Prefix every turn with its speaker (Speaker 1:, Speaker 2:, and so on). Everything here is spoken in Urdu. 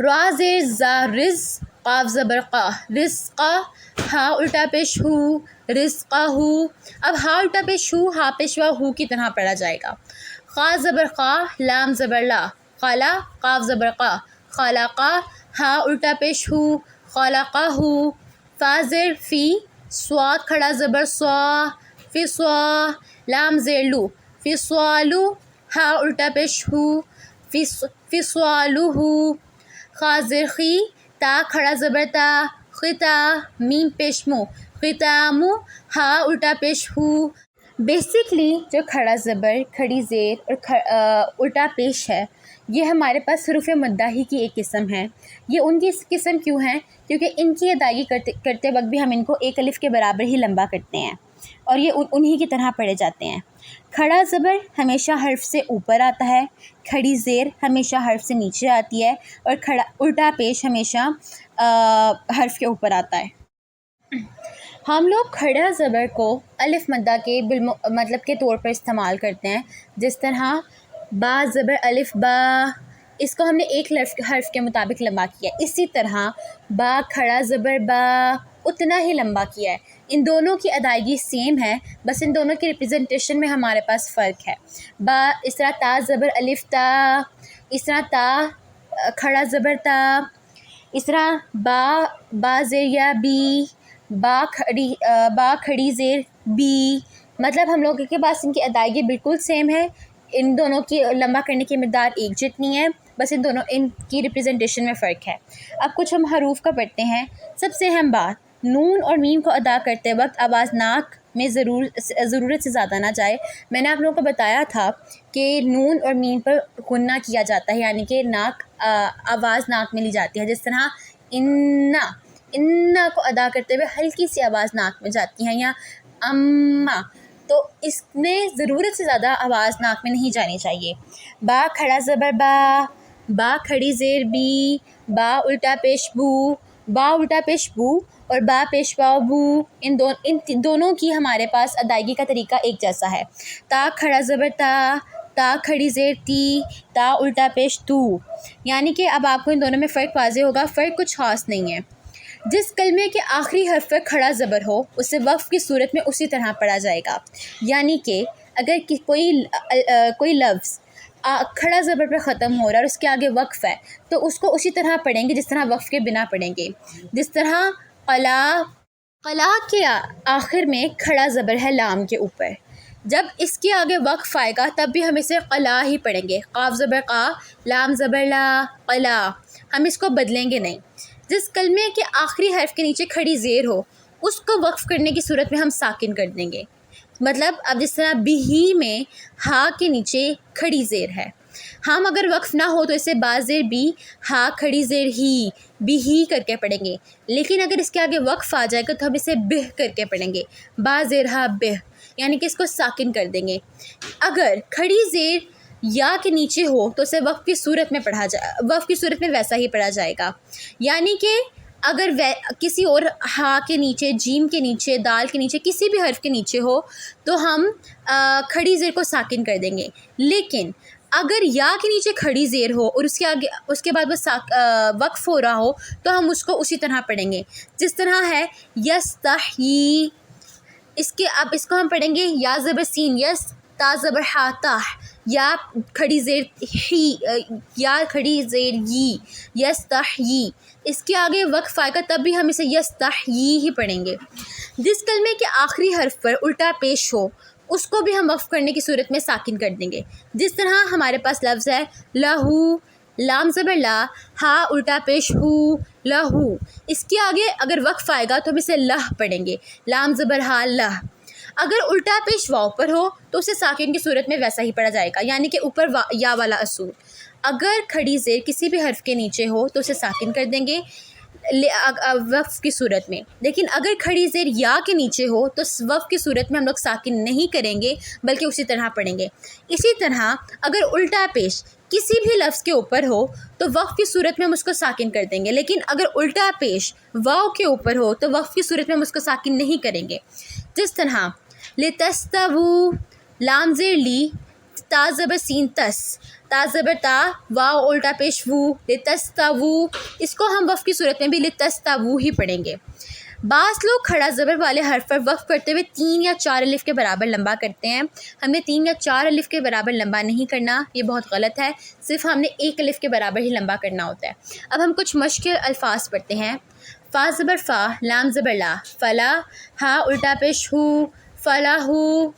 Speaker 1: را زیر زا رز، قاف زبر قا رزقا، ہا الٹا پیش ہو رزقا ہو. اب ہا الٹا پیش ہو، ہا پیشوا ہو کی طرح پڑھا جائے گا. خا زبر خا، لام زبر لا، خالا، قاف زبر قا خالقا، ہا الٹا پیش ہو خالقا ہو. فا زیر فی، صاد کھڑا زبر سوا، فی سوا، لام زیر لو، فی سوالو، ہا الٹا پیش ہو فی سوالو ہو. خا زیر خی، تا کھڑا زبر تا، خطا، میم پیش مو، ختامو، ہا الٹا پیش ہو. بیسکلی جو کھڑا زبر، کھڑی زیر اور الٹا پیش ہے، یہ ہمارے پاس حروف مداحی کی ایک قسم ہے. یہ ان کی قسم کیوں ہیں؟ کیونکہ ان کی ادائیگی کرتے وقت بھی ہم ان کو ایک الف کے برابر ہی لمبا کرتے ہیں اور یہ انہی کی طرح پڑھے جاتے ہیں. کھڑا زبر ہمیشہ حرف سے اوپر آتا ہے، کھڑی زیر ہمیشہ حرف سے نیچے آتی ہے، اور الٹا پیش ہمیشہ حرف کے اوپر آتا ہے. ہم لوگ کھڑا زبر کو الف مدہ کے مطلب کے طور پر استعمال کرتے ہیں. جس طرح با زبر الف با، اس کو ہم نے ایک حرف کے مطابق لمبا کیا ہے. اسی طرح با کھڑا زبر با اتنا ہی لمبا کیا ہے. ان دونوں کی ادائیگی سیم ہے، بس ان دونوں کی ریپرزنٹیشن میں ہمارے پاس فرق ہے. با اس طرح تا زبر الف تا، اس طرح تا کھڑا زبر تا، اس طرح با زیر یا بی، با کھڑی زیر بی. مطلب ہم لوگوں کے پاس ان کی ادائیگی بالکل سیم ہے، ان دونوں کی لمبا کرنے کی مقدار ایک جتنی ہے، بس ان کی ریپرزنٹیشن میں فرق ہے. اب کچھ ہم حروف کا پڑھتے ہیں. سب سے اہم بات، نون اور میم کو ادا کرتے وقت آواز ناک میں ضرورت سے زیادہ نہ جائے. میں نے آپ لوگوں کو بتایا تھا کہ نون اور میم پر غنہ کیا جاتا ہے، یعنی کہ آواز ناک میں لی جاتی ہے. جس طرح انا کو ادا کرتے ہوئے ہلکی سی آواز ناک میں جاتی ہے، یا اما، تو اس میں ضرورت سے زیادہ آواز ناک میں نہیں جانی چاہیے. با کھڑا زبر با کھڑی زیر بی، با الٹا پیش بو، با الٹا پیش بو اور با پیشوا بو. ان دونوں کی ہمارے پاس ادائیگی کا طریقہ ایک جیسا ہے. تا کھڑا زبر تا کھڑی زیر تی، تا الٹا پیش تو. یعنی کہ اب آپ کو ان دونوں میں فرق واضح ہوگا. فرق کچھ خاص نہیں ہے. جس کلمے کے آخری حرف پر کھڑا زبر ہو اسے وقف کی صورت میں اسی طرح پڑھا جائے گا. یعنی کہ اگر کوئی لفظ کھڑا زبر پر ختم ہو رہا ہے اور اس کے آگے وقف ہے تو اس کو اسی طرح پڑھیں گے جس طرح وقف کے بنا پڑھیں گے. جس طرح قلا کے آخر میں کھڑا زبر ہے لام کے اوپر، جب اس کے آگے وقف آئے گا تب بھی ہم اسے قلا ہی پڑھیں گے. قاف زبر قا، لام زبر لا، قلا. ہم اس کو بدلیں گے نہیں. جس کلمے کے آخری حرف کے نیچے کھڑی زیر ہو اس کو وقف کرنے کی صورت میں ہم ساکن کر دیں گے. مطلب اب جس طرح بھی میں ہا کے نیچے کھڑی زیر ہے، ہم اگر وقف نہ ہو تو اسے با زیر بی، ہا کھڑی زیر ہی، بھی ہی کر کے پڑھیں گے. لیکن اگر اس کے آگے وقف آ جائے گا تو ہم اسے بہ کر کے پڑھیں گے، با زیر ہا بہ، یعنی کہ اس کو ساکن کر دیں گے. اگر کھڑی زیر یا کے نیچے ہو تو اسے وقف کی صورت میں ویسا ہی پڑھا جائے گا. یعنی کہ اگر کسی اور ہا کے نیچے، جیم کے نیچے، دال کے نیچے، کسی بھی حرف کے نیچے ہو تو ہم کھڑی زیر کو ساکن کر دیں گے. لیکن اگر یا کے نیچے کھڑی زیر ہو اور اس کے بعد وہ وقف ہو رہا ہو تو ہم اس کو اسی طرح پڑھیں گے. جس طرح ہے یستحیی، اب اس کو ہم پڑھیں گے یا زبر سین یس، تا زبر ہا تاہ، یا کھڑی زیر ہی، یا کھڑی زیر یی، یستحیی. اس کے آگے وقف آئے گا تب بھی ہم اسے یستحیی ہی پڑھیں گے. جس کلمے کے آخری حرف پر الٹا پیش ہو اس کو بھی ہم وقف کرنے کی صورت میں ساکن کر دیں گے. جس طرح ہمارے پاس لفظ ہے لہو، لام زبر لا، ہا الٹا پیش ہو، لہو. اس کے آگے اگر وقف آئے گا تو ہم اسے لہ پڑھیں گے، لام زبر ہا لہ. اگر الٹا پیش واو پر ہو تو اسے ساکن کی صورت میں ویسا ہی پڑھا جائے گا، یعنی کہ اوپر یا والا اصول. اگر کھڑی زیر کسی بھی حرف کے نیچے ہو تو اسے ساکن کر دیں گے وقف کی صورت میں. لیکن اگر کھڑی زیر یا کے نیچے ہو تو وقف کی صورت میں ہم لوگ ساکن نہیں کریں گے بلکہ اسی طرح پڑھیں گے. اسی طرح اگر الٹا پیش کسی بھی لفظ کے اوپر ہو تو وقف کی صورت میں ہم اس کو ساکن کر دیں گے. لیکن اگر الٹا پیش واو کے اوپر ہو تو وقف کی صورت میں ہم اس کو ساکن نہیں کریں گے. جس طرح لتستووا، لام زیر لی، تا زبر سین تس، تا زبر تا، واو الٹا پیش وو، لتستووا، اس کو ہم وقف کی صورت میں بھی لتستووا ہی پڑھیں گے۔ بعض لوگ کھڑا زبر والے حرف پر وقف کرتے ہوئے 3 یا 4 الف کے برابر لمبا کرتے ہیں۔ ہم نے 3 یا 4 الف کے برابر لمبا نہیں کرنا، یہ بہت غلط ہے، صرف ہم نے 1 الف کے برابر ہی لمبا کرنا ہوتا ہے۔ اب ہم کچھ مشکل الفاظ پڑھتے ہیں۔ فا زبر فا، لام زبر لا، فلا، ہا الٹا پیش ہو، فلاحو،